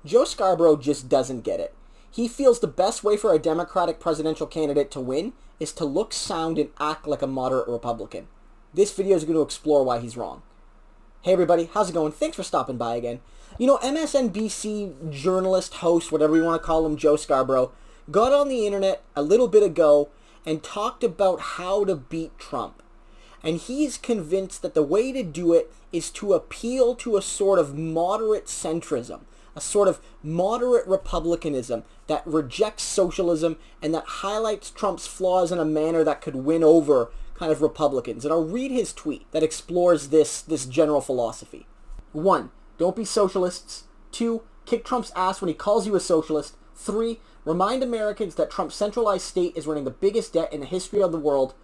Joe Scarborough just doesn't get it. He feels the best way for a Democratic presidential candidate to win is to look, sound, and act like a moderate Republican. This video is going to explore why he's wrong. Hey everybody, how's it going? Thanks for stopping by again. You know, MSNBC journalist, host, whatever you want to call him, Joe Scarborough, got on the internet a little bit ago and talked about how to beat Trump. And he's convinced that the way to do it is to appeal to a sort of moderate centrism, a sort of moderate republicanism that rejects socialism and that highlights Trump's flaws in a manner that could win over kind of Republicans. And I'll read his tweet that explores this general philosophy. 1. Don't be socialists. 2. Kick Trump's ass when he calls you a socialist. 3. Remind Americans that Trump's centralized state is running the biggest debt in the history of the world.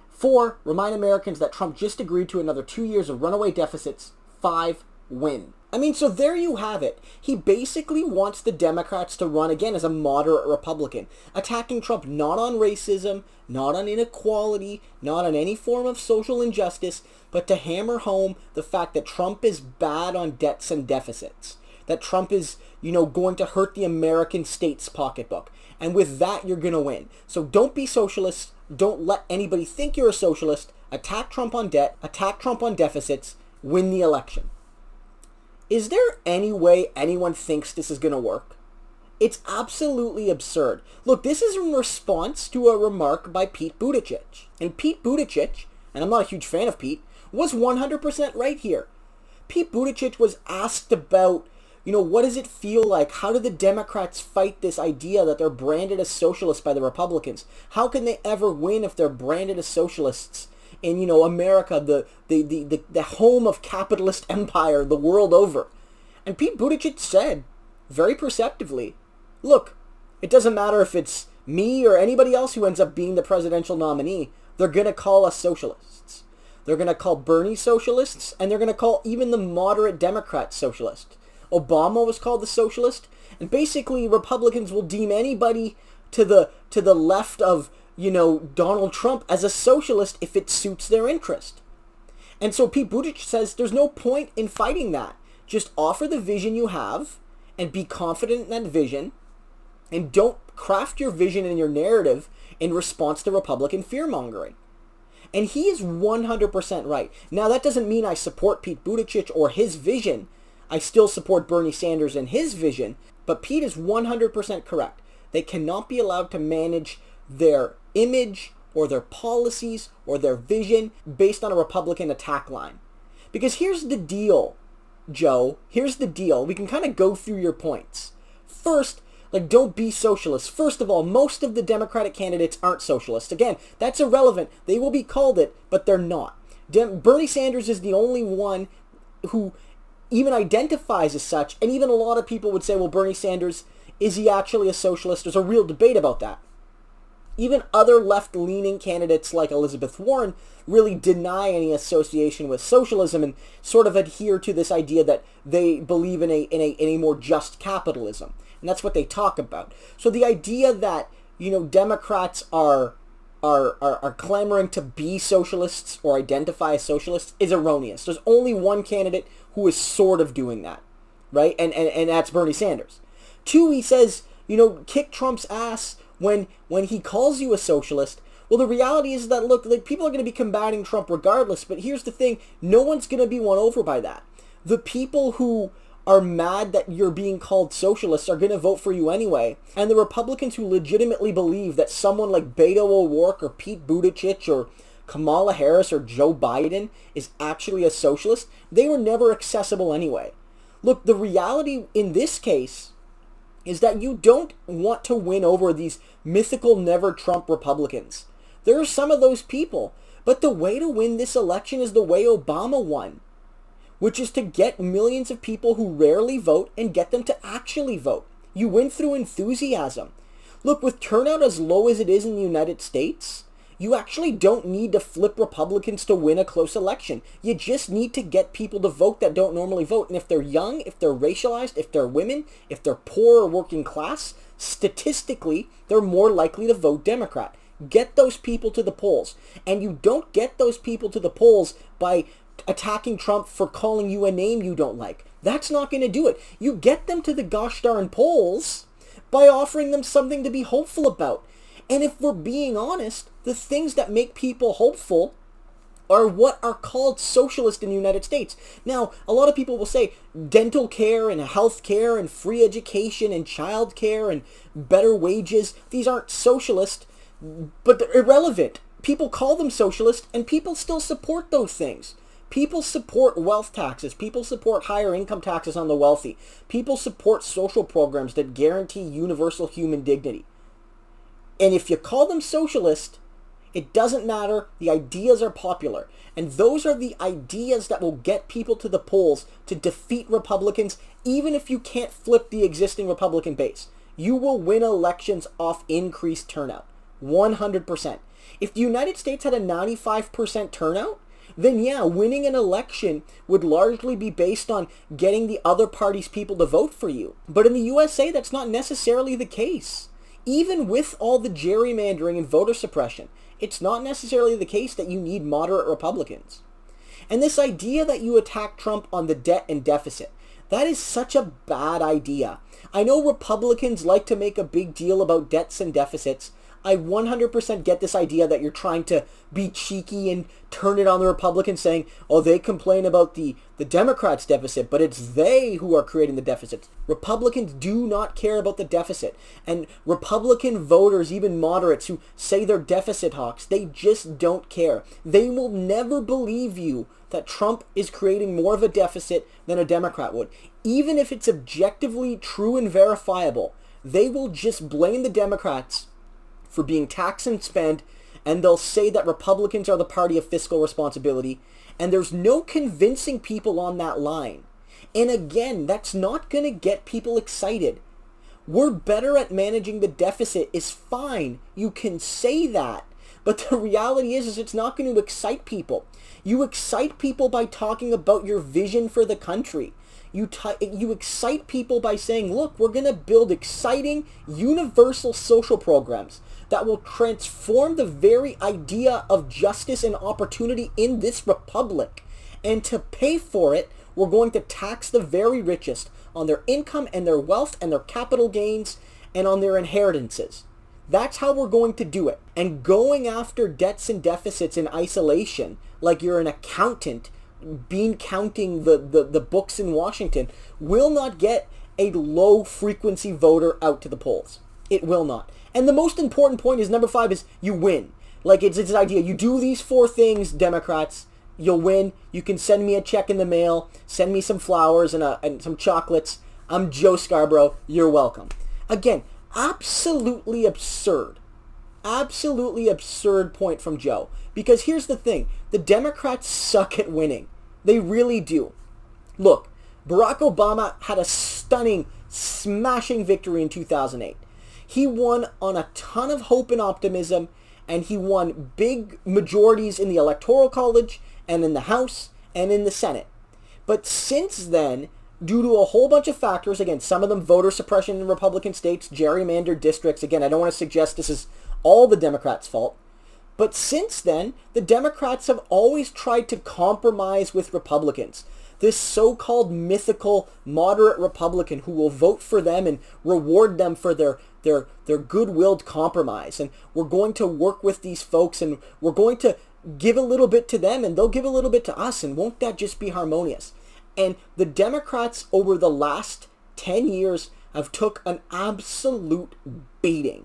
4. Remind Americans that Trump just agreed to another 2 years of runaway deficits. 5. Win. I mean, so there you have it. He basically wants the Democrats to run again as a moderate Republican, attacking Trump not on racism, not on inequality, not on any form of social injustice, but to hammer home the fact that Trump is bad on debts and deficits, that Trump is, going to hurt the American state's pocketbook. And with that, you're going to win. So don't be socialists. Don't let anybody think you're a socialist. Attack Trump on debt, attack Trump on deficits, win the election. Is there any way anyone thinks this is going to work? It's absolutely absurd. Look, this is in response to a remark by Pete Buttigieg. And Pete Buttigieg, and I'm not a huge fan of Pete, was 100% right here. Pete Buttigieg was asked about, what does it feel like? How do the Democrats fight this idea that they're branded as socialists by the Republicans? How can they ever win if they're branded as socialists in, America, the home of capitalist empire the world over? And Pete Buttigieg said, very perceptively, look, it doesn't matter if it's me or anybody else who ends up being the presidential nominee, they're going to call us socialists. They're going to call Bernie socialists, and they're going to call even the moderate Democrats socialist. Obama was called the socialist, and basically Republicans will deem anybody to the left of, Donald Trump as a socialist if it suits their interest. And so Pete Buttigieg says there's no point in fighting that. Just offer the vision you have and be confident in that vision, and don't craft your vision and your narrative in response to Republican fear-mongering. And he is 100% right. Now, that doesn't mean I support Pete Buttigieg or his vision. I still support Bernie Sanders and his vision, but Pete is 100% correct. They cannot be allowed to manage their image or their policies or their vision based on a Republican attack line. Because here's the deal, Joe. Here's the deal. We can kind of go through your points. First, don't be socialists. First of all, most of the Democratic candidates aren't socialists. Again, that's irrelevant. They will be called it, but they're not. Bernie Sanders is the only one who even identifies as such, and even a lot of people would say, well, Bernie Sanders, is he actually a socialist? There's a real debate about that. Even other left-leaning candidates like Elizabeth Warren really deny any association with socialism and sort of adhere to this idea that they believe in a more just capitalism. And that's what they talk about. So the idea that, Democrats are clamoring to be socialists or identify as socialists is erroneous. There's only one candidate who is sort of doing that, right? And that's Bernie Sanders. 2, he says, kick Trump's ass when he calls you a socialist. Well, the reality is that, look, people are going to be combating Trump regardless, but here's the thing, no one's going to be won over by that. The people who are mad that you're being called socialists are going to vote for you anyway. And the Republicans who legitimately believe that someone like Beto O'Rourke or Pete Buttigieg or Kamala Harris or Joe Biden is actually a socialist, they were never accessible anyway. Look, the reality in this case is that you don't want to win over these mythical never Trump Republicans. There are some of those people, but the way to win this election is the way Obama won, which is to get millions of people who rarely vote and get them to actually vote. You win through enthusiasm. Look, with turnout as low as it is in the United States, you actually don't need to flip Republicans to win a close election. You just need to get people to vote that don't normally vote. And if they're young, if they're racialized, if they're women, if they're poor or working class, statistically, they're more likely to vote Democrat. Get those people to the polls. And you don't get those people to the polls by attacking Trump for calling you a name you don't like. That's not going to do it. You get them to the gosh darn polls by offering them something to be hopeful about. And if we're being honest, the things that make people hopeful are what are called socialist in the United States. Now, a lot of people will say dental care and health care and free education and child care and better wages, these aren't socialist, but they're irrelevant. People call them socialist, and people still support those things. People support wealth taxes. People support higher income taxes on the wealthy. People support social programs that guarantee universal human dignity. And if you call them socialist, it doesn't matter. The ideas are popular. And those are the ideas that will get people to the polls to defeat Republicans, even if you can't flip the existing Republican base. You will win elections off increased turnout. 100%. If the United States had a 95% turnout, then yeah, winning an election would largely be based on getting the other party's people to vote for you. But in the USA, that's not necessarily the case. Even with all the gerrymandering and voter suppression, it's not necessarily the case that you need moderate Republicans. And this idea that you attack Trump on the debt and deficit, that is such a bad idea. I know Republicans like to make a big deal about debts and deficits. I 100% get this idea that you're trying to be cheeky and turn it on the Republicans, saying, oh, they complain about the Democrats' deficit, but it's they who are creating the deficits. Republicans do not care about the deficit. And Republican voters, even moderates who say they're deficit hawks, they just don't care. They will never believe you that Trump is creating more of a deficit than a Democrat would. Even if it's objectively true and verifiable, they will just blame the Democrats for being tax and spend, and they'll say that Republicans are the party of fiscal responsibility, and there's no convincing people on that line. And again, that's not going to get people excited. We're better at managing the deficit is fine. You can say that. But the reality is it's not going to excite people. You excite people by talking about your vision for the country. You excite people by saying, look, we're going to build exciting, universal social programs that will transform the very idea of justice and opportunity in this republic. And to pay for it, we're going to tax the very richest on their income and their wealth and their capital gains and on their inheritances. That's how we're going to do it. And going after debts and deficits in isolation, like you're an accountant counting the books in Washington, will not get a low frequency voter out to the polls. It will not. And the most important point is number 5 is you win. Like it's this idea. You do these 4 things, Democrats, you'll win. You can send me a check in the mail, send me some flowers and some chocolates. I'm Joe Scarborough. You're welcome. Again, absolutely absurd. Absolutely absurd point from Joe. Because here's the thing. The Democrats suck at winning. They really do. Look, Barack Obama had a stunning, smashing victory in 2008. He won on a ton of hope and optimism, and he won big majorities in the Electoral College and in the House and in the Senate. But since then, due to a whole bunch of factors, again, some of them voter suppression in Republican states, gerrymandered districts, again, I don't want to suggest this is all the Democrats' fault, but since then, the Democrats have always tried to compromise with Republicans. This so-called mythical moderate Republican who will vote for them and reward them for their good-willed compromise. And we're going to work with these folks and we're going to give a little bit to them and they'll give a little bit to us. And won't that just be harmonious? And the Democrats over the last 10 years have took an absolute beating.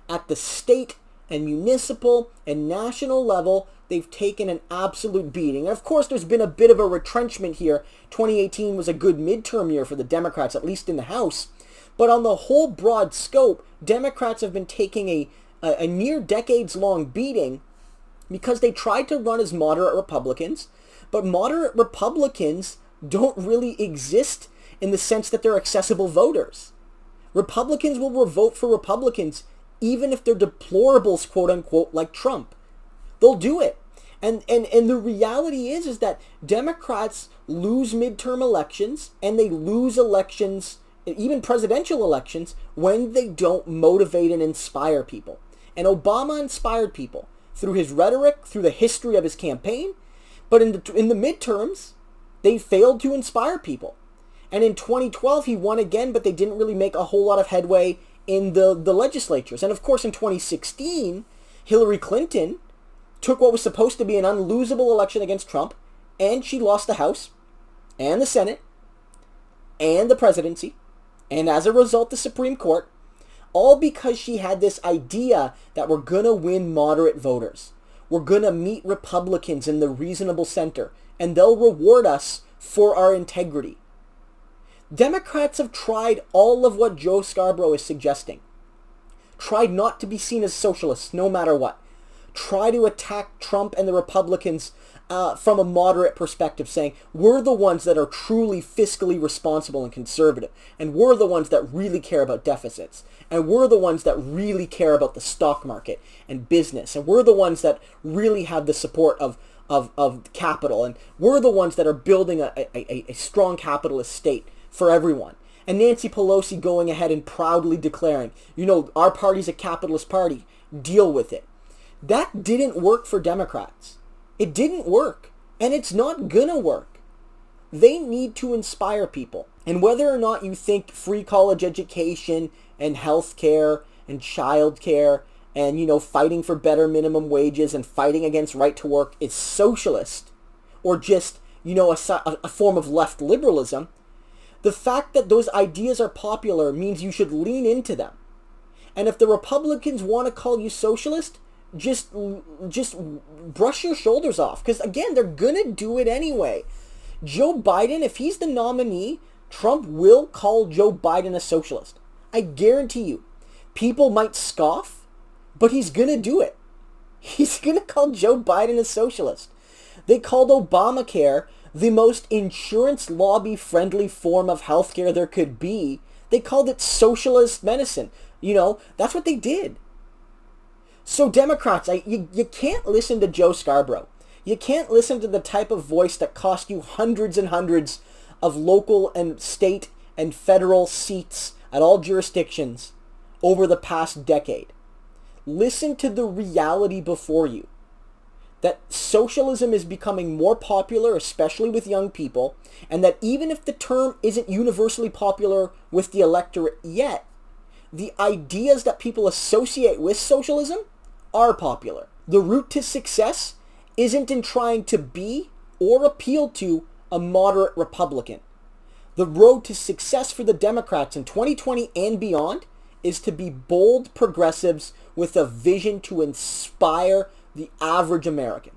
At the state and municipal and national level, they've taken an absolute beating. And of course, there's been a bit of a retrenchment here. 2018 was a good midterm year for the Democrats, at least in the House. But on the whole broad scope, Democrats have been taking a near decades-long beating because they tried to run as moderate Republicans, but moderate Republicans don't really exist in the sense that they're accessible voters. Republicans will vote for Republicans even if they're deplorables, quote-unquote, like Trump. They'll do it. And the reality is that Democrats lose midterm elections and they lose elections, even presidential elections, when they don't motivate and inspire people. And Obama inspired people through his rhetoric, through the history of his campaign, but in the midterms, they failed to inspire people. And in 2012, he won again, but they didn't really make a whole lot of headway in the legislatures. And of course, in 2016, Hillary Clinton took what was supposed to be an unlosable election against Trump, and she lost the House and the Senate and the presidency, and as a result, the Supreme Court, all because she had this idea that we're going to win moderate voters. We're going to meet Republicans in the reasonable center, and they'll reward us for our integrity. Democrats have tried all of what Joe Scarborough is suggesting. Tried not to be seen as socialists, no matter what. Try to attack Trump and the Republicans from a moderate perspective, saying we're the ones that are truly fiscally responsible and conservative, and we're the ones that really care about deficits, and we're the ones that really care about the stock market and business, and we're the ones that really have the support of capital, and we're the ones that are building a strong capitalist state for everyone. And Nancy Pelosi going ahead and proudly declaring, our party's a capitalist party, deal with it. That didn't work for Democrats. It didn't work, and it's not gonna work. They need to inspire people. And whether or not you think free college education and health care and child care and, fighting for better minimum wages and fighting against right to work is socialist, or just, a form of left liberalism, the fact that those ideas are popular means you should lean into them. And if the Republicans want to call you socialist, just brush your shoulders off, because again, they're gonna do it anyway. Joe Biden, if he's the nominee, Trump will call Joe Biden a socialist. I guarantee you. People might scoff, but he's gonna do it. He's gonna call Joe Biden a socialist. They called Obamacare the most insurance lobby friendly form of healthcare there could be. They called it socialist medicine. That's what they did. So Democrats, you can't listen to Joe Scarborough. You can't listen to the type of voice that cost you hundreds and hundreds of local and state and federal seats at all jurisdictions over the past decade. Listen to the reality before you. That socialism is becoming more popular, especially with young people, and that even if the term isn't universally popular with the electorate yet, the ideas that people associate with socialism are popular. The route to success isn't in trying to be or appeal to a moderate Republican. The road to success for the Democrats in 2020 and beyond is to be bold progressives with a vision to inspire the average American.